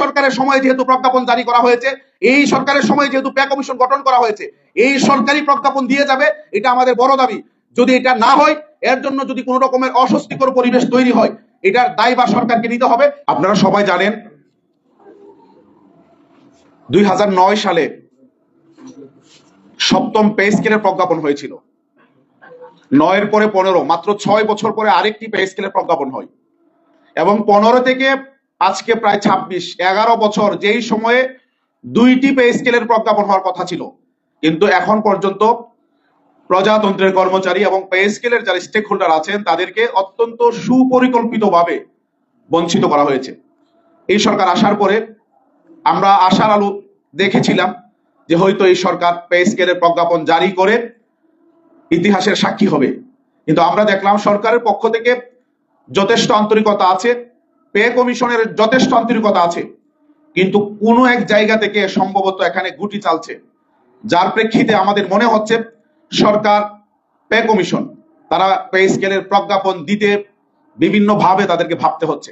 সরকারের সময় যেহেতু প্রজ্ঞাপন জারি করা হয়েছে, এই সরকারের সময় যেহেতু পে কমিশন গঠন করা হয়েছে, এই সরকারি প্রজ্ঞাপন দিয়ে যাবে, এটা আমাদের বড় দাবি। যদি এটা না হয়, এর জন্য যদি কোনো রকমের অস্বস্তিকর পরিবেশ তৈরি হয়, এটার দায়ভার সরকারকে নিতে হবে। আপনারা সবাই জানেন 2009 সালে সপ্তম পে স্কেলের প্রজ্ঞাপন হয়েছিল। 9 পরে 15, মাত্র 6 বছর পরে আরেকটি পে স্কেলের প্রজ্ঞাপন হয়, এবং 15 থেকে আজকে প্রায় 26, 11 বছর, যেই সময়ে 2টি পে স্কেলের প্রজ্ঞাপন হওয়ার কথা ছিল, কিন্তু এখন পর্যন্ত প্রজাতন্ত্রের কর্মচারী এবং পে স্কেলের যারা স্টেক হোল্ডার আছেন তাদেরকে অত্যন্ত সুপরিকল্পিতভাবে বঞ্চিত করা হয়েছে। এই সরকার আসার পরে আমরা আশার আলো দেখেছিলাম যে হয়তো এই সরকার পে স্কেলের প্রজ্ঞাপন জারি করে ইতিহাসের সাক্ষী হবে, কিন্তু আমরা দেখলাম সরকারের পক্ষ থেকে যথেষ্ট আন্তরিকতা আছে, পে কমিশনের যথেষ্ট আন্তরিকতা আছে, কিন্তু কোনো এক জায়গা থেকে সম্ভবত এখানে গুটি চালছে, যার প্রেক্ষিতে আমাদের মনে হচ্ছে সরকার, পে কমিশন, তারা পে স্কেলের প্রজ্ঞাপন দিতে বিভিন্ন ভাবে তাদেরকে ভাবতে হচ্ছে।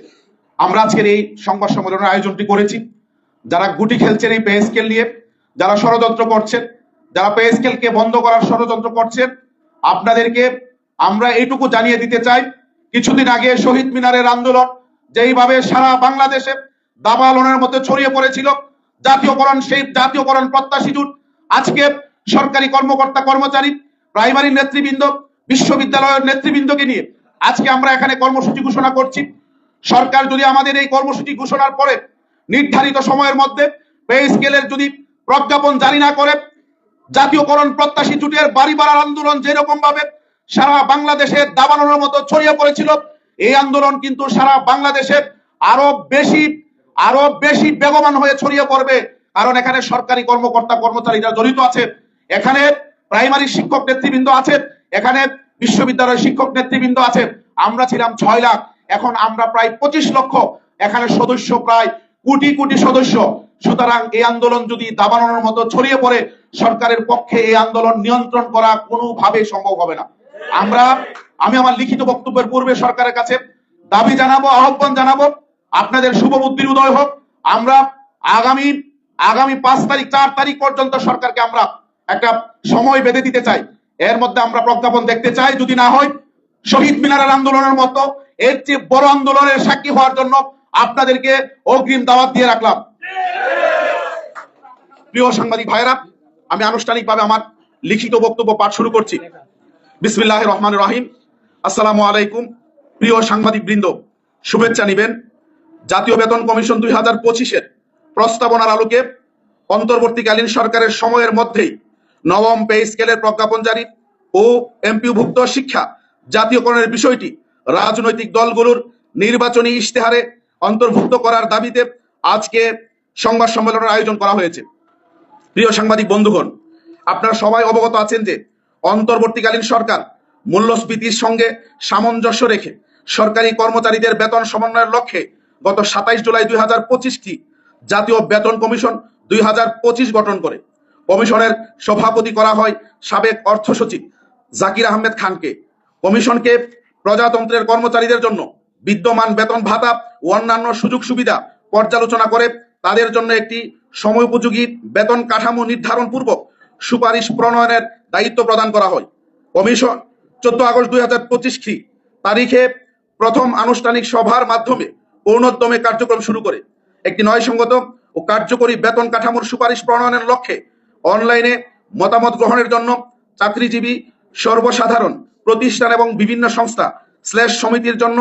আমরা আজকের এই সংবাদ সম্মেলনের আয়োজনটি করেছি। যারা গুটি খেলছেন এই পে স্কেল নিয়ে, যারা ষড়যন্ত্র করছেন, যারা পে স্কেলকে বন্ধ করার ষড়যন্ত্র করছেন, আপনাদেরকে আমরা এইটুকু জানিয়ে দিতে চাই, কিছুদিন আগে শহীদ মিনারের আন্দোলন যেইভাবে সারা বাংলাদেশে দাবালনের মধ্যে ছড়িয়ে পড়েছিল, জাতীয়করণ, সেই জাতীয়করণ প্রত্যাশী জোট আজকে সরকারি কর্মকর্তা কর্মচারী, প্রাইমারি নেতৃবৃন্দ, বিশ্ববিদ্যালয়ের নেতৃবৃন্দকে নিয়ে আজকে আমরা এখানে কর্মসূচি ঘোষণা করছি। সরকার যদি আমাদের এই কর্মসূচি ঘোষণার পরে নির্ধারিত সময়ের মধ্যে পে স্কেলের যদি প্রজ্ঞাপন জারি না করে, জাতীয়করণ প্রত্যাশী জোটের বাড়ি বাড়ার আন্দোলন যেরকম ভাবে সারা বাংলাদেশে দাবানলের মতো ছড়িয়ে পড়েছিল, এই আন্দোলন কিন্তু সারা বাংলাদেশে আরো বেশি বেগবান হয়ে ছড়িয়ে পড়বে। কারণ এখানে সরকারি কর্মকর্তা কর্মচারীরা জড়িত আছে, এখানে প্রাইমারি শিক্ষক নেতৃবৃন্দ আছে, এখানে বিশ্ববিদ্যালয়ের শিক্ষক নেতৃবৃন্দ আছে। আমরা ছিলাম 6 লাখ, এখন আমরা প্রায় 25 লক্ষ, এখানে সদস্য প্রায় কোটি কোটি সদস্য। সুতরাং এই আন্দোলন যদি দাবানলের মতো ছড়িয়ে পড়ে, সরকারের পক্ষে এই আন্দোলন নিয়ন্ত্রণ করা কোনোভাবেই সম্ভব হবে না। আমি আমার লিখিত বক্তব্যের পূর্বে সরকারের কাছে দাবি জানাবো, আহ্বান জানাবো, আপনাদের শুভ বুদ্ধির উদয় হোক। আমরা আগামী 5 তারিখ 4 তারিখ পর্যন্ত সরকারকে আমরা একটা সময় বেঁধে দিতে চাই, এর মধ্যে আমরা প্রজ্ঞাপন দেখতে চাই। যদি না হয়, শহীদ মিনারের আন্দোলনের মতো এর চেয়ে বড় আন্দোলনের সাক্ষী হওয়ার জন্য আপনাদেরকে অগ্রিম দাওয়াত দিয়ে রাখলাম। প্রিয় সাংবাদিক ভাইরা, আমি আনুষ্ঠানিকভাবে আমার লিখিত বক্তব্য পাঠ শুরু করছি। বিসমিল্লাহির রহমানির রহিম। আসসালামু আলাইকুম। প্রিয় সাংবাদিক বৃন্দ, শুভেচ্ছা নিবেন। জাতীয় বেতন কমিশন 2025-এর প্রস্তাবনার আলোকে অন্তর্বর্তীকালীন সরকারের সময়ের মধ্যেই নবম পে স্কেলের প্রজ্ঞাপন জারি ও এমপিওভুক্ত শিক্ষা জাতীয়করণের বিষয়টি রাজনৈতিক দলগুলোর নির্বাচনী ইশতেহারে অন্তর্ভুক্ত করার দাবিতে আজকে সংবাদ সম্মেলনের আয়োজন করা হয়েছে। প্রিয় সাংবাদিক বন্ধুগণ, আপনারা সবাই অবগত আছেন যে অন্তর্বর্তীকালীন সরকার মূল্যস্ফীতির সঙ্গে সামঞ্জস্য রেখে সরকারি কর্মচারীদের বেতন সমন্বয়ের লক্ষ্যে গত 27 জুলাই 2025 জাতীয় বেতন কমিশন 2025 গঠন করে। কমিশনের সভাপতি করা হয় সাবেক অর্থ সচিব জাকির আহমেদ খানকে। কমিশনকে প্রজাতন্ত্রের কর্মচারীদের জন্য বিদ্যমান বেতন ভাতা ও অন্যান্য সুযোগ সুবিধা পর্যালোচনা করে তাদের জন্য একটি সময়োপযোগী বেতন কাঠামো নির্ধারণ পূর্বক সুপারিশ প্রণয়নের দায়িত্ব প্রদান করা হয়। কমিশন 14 আগস্ট 2025 তারিখে প্রথম আনুষ্ঠানিক সভার মাধ্যমে পূর্ণোদ্যমে কার্যক্রম শুরু করে একটি ন্যায়সঙ্গত ও কার্যকরী বেতন কাঠামোর সুপারিশ প্রণয়নের লক্ষ্যে অনলাইনে মতামত গ্রহণের জন্য চাকরিজীবী, সর্বসাধারণ প্রতিষ্ঠান এবং বিভিন্ন সংস্থা সমিতির জন্য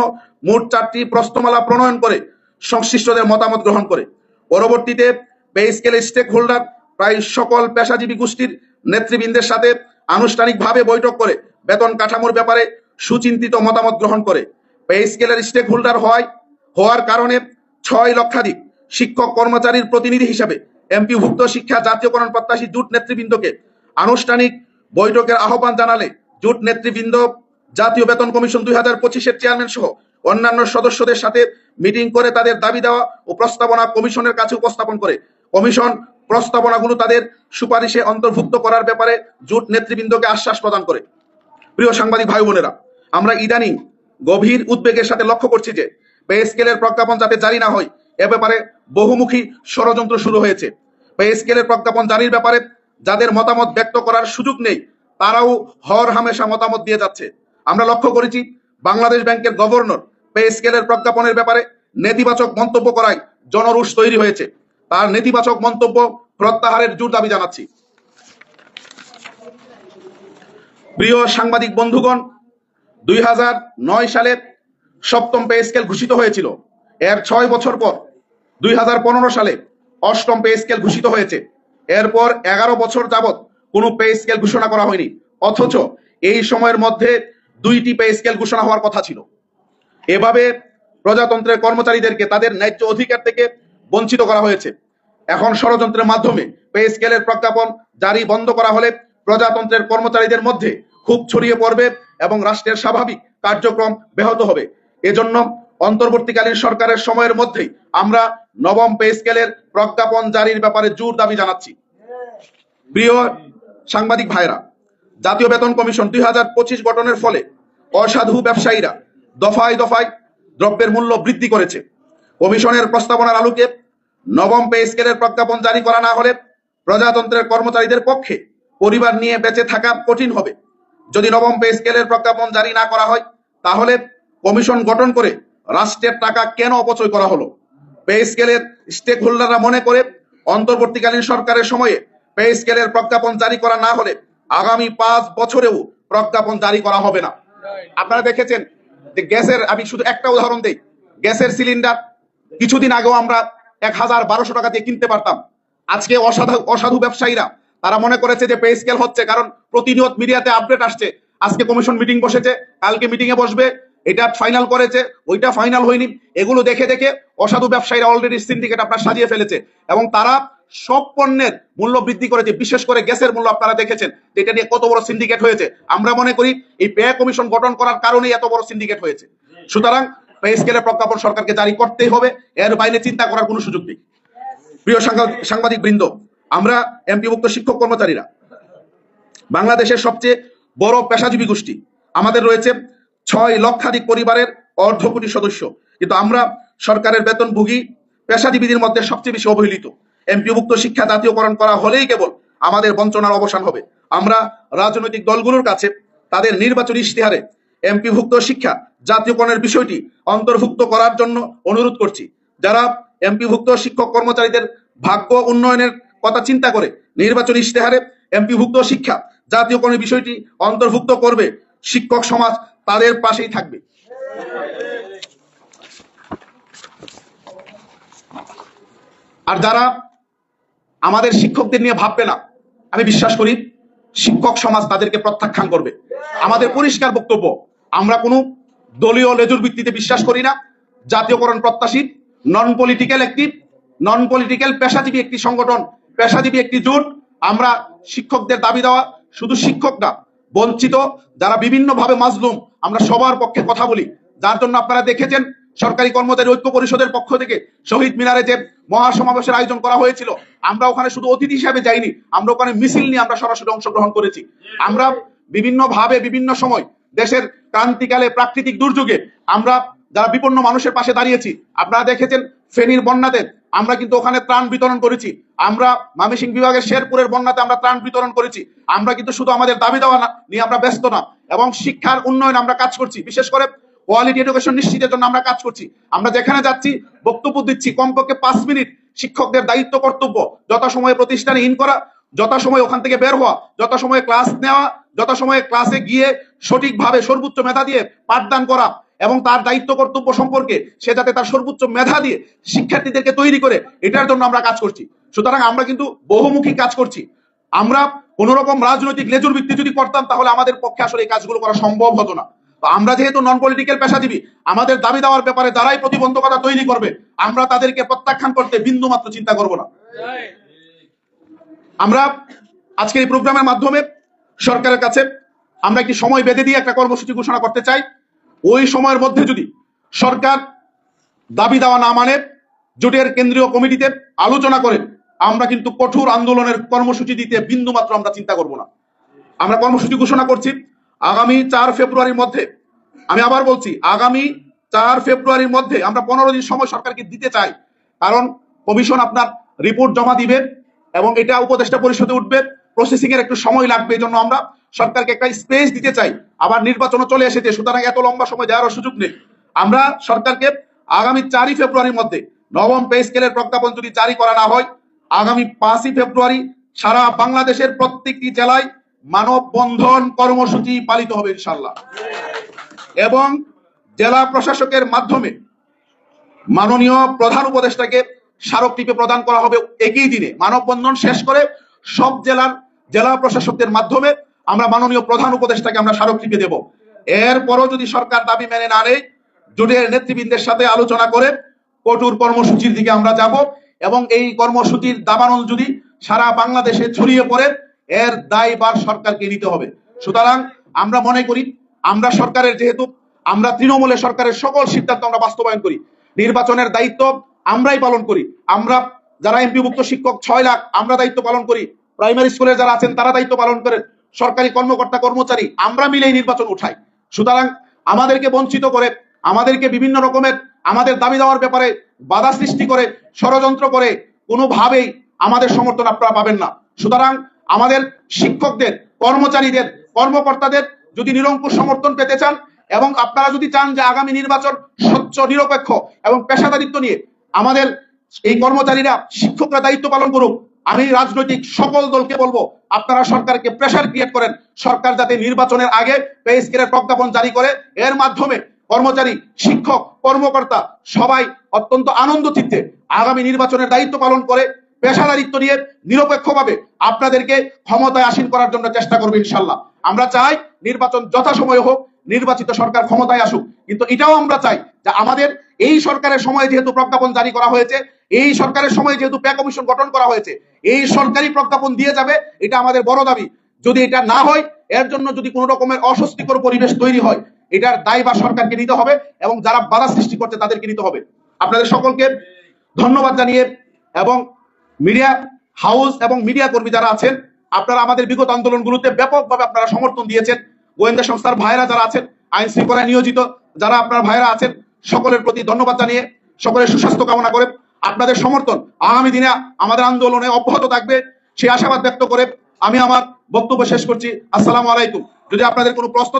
মোট 4টি প্রস্তাবমালা প্রণয়ন করে সংশ্লিষ্টদের মতামত গ্রহণ করে। পরবর্তীতে পে স্কেলের স্টেক হোল্ডার প্রায় সকল পেশাজীবী গোষ্ঠীর নেতৃবৃন্দের সাথে আনুষ্ঠানিকভাবে বৈঠক করে বেতন কাঠামোর ব্যাপারে সুচিন্তিত মতামত গ্রহণ করে। পে স্কেলের স্টেক হোল্ডার হওয়ার কারণে 6 লক্ষাধিক শিক্ষক কর্মচারীর প্রতিনিধি হিসাবে এমপিভুক্ত শিক্ষা জাতীয়করণ প্রত্যাশী জোট নেতৃবৃন্দকে আনুষ্ঠানিক বৈঠকের আহ্বান জানালে জোট নেতৃবৃন্দ জাতীয় বেতন কমিশন 2025-এর চেয়ারম্যান সহ অন্যান্য সদস্যদের সাথে মিটিং করে তাদের দাবি দেওয়া ও প্রস্তাবনা কমিশনের কাছে উপস্থাপন করে। কমিশন প্রস্তাবনাগুলো তাদের সুপারিশে অন্তর্ভুক্ত করার ব্যাপারে জোট নেতৃবৃন্দকে আশ্বাস প্রদান করে। প্রিয় সাংবাদিক ভাই বোনেরা, আমরা ইদানিং গভীর উদ্বেগের সাথে লক্ষ্য করছি যে পে স্কেলের প্রজ্ঞাপন যাতে জারি না হয় এ ব্যাপারে বহুমুখী ষড়যন্ত্র শুরু হয়েছে। পে স্কেলের প্রজ্ঞাপন জারির ব্যাপারে যাদের মতামত ব্যক্ত করার সুযোগ নেই তারাও হর হামেশা মতামত দিয়ে যাচ্ছে। আমরা লক্ষ্য করেছি বাংলাদেশ ব্যাংকের গভর্নর পে স্কেলের প্রজ্ঞাপনের ব্যাপারে নেতিবাচক মন্তব্য করায় জনরোষ তৈরি হয়েছে। তার নেতিবাচক মন্তব্য প্রত্যাহারের জোর দাবি জানাচ্ছি। প্রিয় সাংবাদিক বন্ধুগণ, 2009 সালে সপ্তম পে স্কেল ঘোষিত হয়েছিল। এর 6 বছর পর 2015 সালে অষ্টম পে স্কেল ঘোষিত হয়েছে। এরপর 11 বছর যাবৎ কোনো পে স্কেল ঘোষণা করা হয়নি, অথচ এই সময়ের মধ্যে 2টি পে স্কেল ঘোষণা হওয়ার কথা ছিল। এভাবে প্রজাতন্ত্রের কর্মচারীদেরকে তাদের ন্যায্য অধিকার থেকে বঞ্চিত করা হয়েছে। এখন ষড়যন্ত্রের মাধ্যমে পে স্কেলের প্রজ্ঞাপন জারি বন্ধ করা হলে প্রজাতন্ত্রের কর্মচারীদের মধ্যে ক্ষোভ ছড়িয়ে পড়বে এবং রাষ্ট্রের স্বাভাবিক কার্যক্রম ব্যাহত হবে। এজন্য অন্তর্বর্তীকালীন সরকারের সময়ের মধ্যেই আমরা নবম পে স্কেলের প্রজ্ঞাপন জারির ব্যাপারে জোর দাবি জানাচ্ছি। প্রিয় সাংবাদিক ভাইরা, জাতীয় বেতন কমিশন 2025 গঠনের ফলে অসাধু ব্যবসায়ীরা দফায় দফায় দ্রব্যের মূল্য বৃদ্ধি করেছে। কমিশনের প্রস্তাবনার আলোকে নবম পে স্কেলের প্রজ্ঞাপন জারি করা না হলে প্রজাতন্ত্রের কর্মচারীদের পক্ষে পরিবার নিয়ে বেঁচে থাকা কঠিন হবে। যদি নবম পে স্কেলের প্রজ্ঞাপন জারি না করা হয় তাহলে কমিশন গঠন করে রাষ্ট্রের টাকা কেন অপচয় করা হলো? পে স্কেলের স্টেক হোল্ডাররা মনে করে অন্তর্বর্তীকালীন সরকারের সময়ে পে স্কেলের প্রজ্ঞাপন জারি করা না হলে আগামী 5 বছরেও প্রজ্ঞাপন জারি করা হবে না। আপনারা দেখেছেন যে গ্যাসের, আমি শুধু একটা উদাহরণ দেই, গ্যাসের সিলিন্ডার কিছুদিন আগেও আমরা 1000-1200 টাকা দিয়ে কিনতে পারতাম। আজকে অসাধু ব্যবসায়ীরা তারা মনে করেছে যে পে স্কেল হচ্ছে, কারণ প্রতিনিয়ত মিডিয়াতে আপডেট আসছে। আজকে কমিশন মিটিং বসেছে, কালকে মিটিং এ বসবে, এটা ফাইনাল করেছে, ওইটা ফাইনাল হয়নি। এগুলো দেখে দেখে অসাধু ব্যবসায়ীরা অলরেডি সিন্ডিকেট আপনার সাজিয়ে ফেলেছে এবং তারা সব পণ্যের মূল্য বৃদ্ধি করেছে। বিশেষ করে গ্যাসের মূল্য আপনারা দেখেছেন এটা নিয়ে কত বড় সিন্ডিকেট হয়েছে। আমরা মনে করি এই পে কমিশন গঠন করার কারণেই এত বড় সিন্ডিকেট হয়েছে। সুতরাং পে স্কেলের প্রজ্ঞাপন সরকারকে জারি করতেই হবে, এর বাইরে চিন্তা করার কোনো সুযোগ নেই। প্রিয় সাংবাদিক বৃন্দ, আমরা এমপিভুক্ত শিক্ষক কর্মচারীরা বাংলাদেশের সবচেয়ে বড় পেশাজীবী গোষ্ঠী। আমাদের রয়েছে 6 লক্ষাধিক পরিবারের অর্ধ কোটি সদস্য, কিন্তু আমরা সরকারের বেতনভোগী পেশাজীবীদের মধ্যে সবচেয়ে বেশি অবহেলিত। এমপিভুক্ত শিক্ষা জাতীয়করণ করা হলেই কেবল আমাদের বঞ্চনার অবসান হবে। আমরা রাজনৈতিক দলগুলোর কাছে তাদের নির্বাচনী ইশতেহারে এমপিভুক্ত শিক্ষা জাতীয়করণের বিষয়টি অন্তর্ভুক্ত করার জন্য অনুরোধ করছি। যারা এমপিভুক্ত শিক্ষক কর্মচারীদের ভাগ্য উন্নয়নের কথা চিন্তা করে নির্বাচনী ইশতেহারে এমপিভুক্ত শিক্ষা জাতীয়করণের বিষয়টি অন্তর্ভুক্ত করবে, শিক্ষক সমাজ তাদের পাশেই থাকবে। আর যারা আমাদের শিক্ষকদের নিয়ে ভাববে না, আমি বিশ্বাস করি শিক্ষক সমাজ তাদেরকে প্রত্যাখ্যান করবে। আমাদের পরিষ্কার বক্তব্য, আমরা কোনো দলীয় লেজুর ভিত্তিতে বিশ্বাস করি না। জাতীয়করণ প্রত্যাশী নন পলিটিক্যাল পেশাজীবী একটি সংগঠন, পেশাজীবী একটি জোট। আমরা শিক্ষকদের দাবি দেওয়া, শুধু শিক্ষক না, বঞ্চিত যারা বিভিন্ন ভাবে মাজলুম, আমরা সবার পক্ষে কথা বলি। যার জন্য আপনারা দেখেছেন সরকারি কর্মচারী ঐক্য পরিষদের পক্ষ থেকে শহীদ মিনারে যে মহাসমাবেশের আয়োজন করা হয়েছিল, আমরা ওখানে শুধু অতিথি হিসেবে যাইনি, আমরা ওখানে মিছিল নিয়ে আমরা সরাসরি অংশগ্রহণ করেছি। আমরা বিভিন্ন ভাবে বিভিন্ন সময় দেশের ক্রান্তিকালে প্রাকৃতিক দুর্যোগে আমরা যারা বিপন্ন মানুষের পাশে দাঁড়িয়েছি। আপনারা দেখেছেন ফেনীর বন্যাতে আমরা কিন্তু ওখানে ত্রাণ বিতরণ করেছি। আমরা ময়মনসিংহ বিভাগের শেরপুরের বন্যাতে আমরা ত্রাণ বিতরণ করেছি। আমরা কিন্তু শুধু আমাদের দাবি দেওয়া নিয়ে আমরা ব্যস্ত না, এবং শিক্ষার উন্নয়নে আমরা কাজ করছি। বিশেষ করে কোয়ালিটি এডুকেশন নিশ্চিতের জন্য আমরা কাজ করছি। আমরা যেখানে যাচ্ছি বক্তব্য দিচ্ছি, কমপক্ষে 5 মিনিট শিক্ষকদের দায়িত্ব কর্তব্য যথাসময়ে প্রতিষ্ঠানে ইন করা, যথাসময়ে ওখান থেকে বের হওয়া, যথাসময়ে ক্লাস নেওয়া, যথাসময়ে ক্লাসে গিয়ে সঠিকভাবে সর্বোচ্চ মেধা দিয়ে পাঠদান করা, এবং তার দায়িত্ব কর্তব্য সম্পর্কে সে যাতে তার সর্বোচ্চ মেধা দিয়ে শিক্ষার্থীদেরকে তৈরি করে, এটার জন্য আমরা কাজ করছি। সুতরাং আমরা কিন্তু বহুমুখী কাজ করছি। আমরা কোন রকম রাজনৈতিক লেজুর ভিত্তি যদি করতাম তাহলে আমাদের পক্ষে আসলে এই কাজগুলো করা সম্ভব হতো না। তো আমরা যেহেতু নন পলিটিক্যাল পেশাজীবী, আমাদের দাবি দেওয়ার ব্যাপারে যারাই প্রতিবন্ধকতা তৈরি করবে আমরা তাদেরকে প্রত্যাখ্যান করতে বিন্দু মাত্র চিন্তা করব না। আমরা আজকের এই প্রোগ্রামের মাধ্যমে সরকারের কাছে আমরা একটি সময় বেঁধে দিয়ে একটা কর্মসূচি ঘোষণা করতে চাই। ওই সময়ের মধ্যে যদি সরকার দাবি দেওয়া না মানে, জোটের কেন্দ্রীয় কমিটিতে আলোচনা করেন, আমরা কিন্তু কঠোর আন্দোলনের কর্মসূচি দিতে বিন্দু মাত্র আমরা চিন্তা করব না। আমরা কর্মসূচি ঘোষণা করছি আগামী 4 ফেব্রুয়ারির মধ্যে। আমি আবার বলছি, আগামী 4 ফেব্রুয়ারির মধ্যে আমরা 15 দিন সময় সরকারকে দিতে চাই। কারণ কমিশন আপনার রিপোর্ট জমা দিবে এবং এটা উপদেষ্টা পরিষদে উঠবে, প্রসেসিং এর একটু সময় লাগবে। এই জন্য আমরা সরকারকে একটা স্পেস দিতে চাই। আবার নির্বাচনও চলে এসেছে, সুতরাং এত লম্বা সময় দেওয়ার সুযোগ নেই। আমরা সরকারকে আগামী 4 ফেব্রুয়ারির মধ্যে নবম পে স্কেলের প্রজ্ঞাপন যদি জারি করা না হয়, আগামী 5 ফেব্রুয়ারি সারা বাংলাদেশের প্রত্যেকটি জেলায় মানববন্ধন কর্মসূচি পালিত হবে ইনশাআল্লাহ। এবং জেলা প্রশাসকের মাধ্যমে মাননীয় প্রধান উপদেষ্টাকে স্মারকলিপি প্রদান করা হবে একই দিনে। মানববন্ধন শেষ করে সব জেলা প্রশাসকদের মাধ্যমে আমরা মাননীয় প্রধান উপদেষ্টাকে আমরা স্মারকলিপি দেব। এরপরও যদি সরকার দাবি মেনে না নেয়, জোটের নেতৃবৃন্দের সাথে আলোচনা করে কঠোর কর্মসূচির দিকে আমরা যাব এবং এই কর্মসূচির দাবানল যদি সারা বাংলাদেশে ছড়িয়ে পড়ে, এর দায়ভার সরকারকে নিতে হবে। সুতরাং আমরা মনে করি, আমরা সরকারের যেহেতু আমরা তৃণমূলের সরকারের সকল সিদ্ধান্ত আমরা বাস্তবায়ন করি, নির্বাচনের দায়িত্ব আমরাই পালন করি। আমরা যারা এমপিভুক্ত শিক্ষক 6 লাখ আমরা দায়িত্ব পালন করি, প্রাইমারি স্কুলের যারা আছেন তারা দায়িত্ব পালন করেন, সরকারি কর্মকর্তা কর্মচারী আমরা মিলেই নির্বাচন উঠাই। সুতরাং আমাদেরকে বঞ্চিত করে, আমাদেরকে বিভিন্ন রকমের আমাদের দাবি দেওয়ার ব্যাপারে বাধা সৃষ্টি করে, ষড়যন্ত্র করে কোনোভাবেই আমাদের সমর্থন আপনারা পাবেন না। সুতরাং আমাদের শিক্ষকদের, কর্মচারীদের, কর্মকর্তাদের যদি নিরঙ্কুশ সমর্থন পেতে চান এবং আপনারা যদি চান যে আগামী নির্বাচন স্বচ্ছ, নিরপেক্ষ এবং পেশাদারিত্ব নিয়ে আমাদের এই কর্মচারীরা, শিক্ষকরা দায়িত্ব পালন করুক, আমি রাজনৈতিক সকল দলকে বলবো আপনারা সরকারকে প্রেসার ক্রিয়েট করেন, সরকার যাতে নির্বাচনের আগে পে স্কেলের প্রজ্ঞাপন জারি করে। এর মাধ্যমে কর্মচারী, শিক্ষক, কর্মকর্তা সবাই অত্যন্ত আনন্দ চিত্তে আগামী নির্বাচনের দায়িত্ব পালন করে পেশাদারিত্ব নিয়ে নিরপেক্ষভাবে আপনাদেরকে ক্ষমতায় আসীন করার জন্য চেষ্টা করবে ইনশাল্লাহ। আমরা চাই নির্বাচন যথাসময়ে হোক, নির্বাচিত সরকার ক্ষমতায় আসুক, কিন্তু এটাও আমরা চাই যে আমাদের এই সরকারের সময় যেহেতু প্রজ্ঞাপন জারি করা হয়েছে, এই সরকারের সময় যেহেতু পে কমিশন গঠন করা হয়েছে, এই সরকারি প্রজ্ঞাপন দিয়ে যাবে, এটা আমাদের বড় দাবি। যদি এটা না হয়, এর জন্য যদি কোনো রকমের অস্বস্তিকর পরিবেশ তৈরি হয়, এটার দায়ভার সরকারকে নিতে হবে এবং যারা বাধা সৃষ্টি করছে তাদেরকে নিতে হবে। আপনাদের সকলকে ধন্যবাদ জানিয়ে এবং মিডিয়া হাউস এবং মিডিয়া কর্মী যারা আছেন, আপনারা আমাদের বিগত আন্দোলনগুলোতে ব্যাপকভাবে আপনারা সমর্থন দিয়েছেন। গোয়েন্দা সংস্থার ভাইরা যারা আছেন, আইন শৃঙ্খলায় নিয়োজিত যারা আপনার ভাইরা আছেন, সকলের প্রতি ধন্যবাদ জানিয়ে সকলের সুস্বাস্থ্য কামনা করে আপনাদের সমর্থন আগামী দিনে আমাদের আন্দোলনে অব্যাহত থাকবে সেই আশাবাদ ব্যক্ত করে আমি আমার বক্তব্য শেষ করছি। আসসালামু আলাইকুম। যদি আপনাদের কোনো প্রশ্ন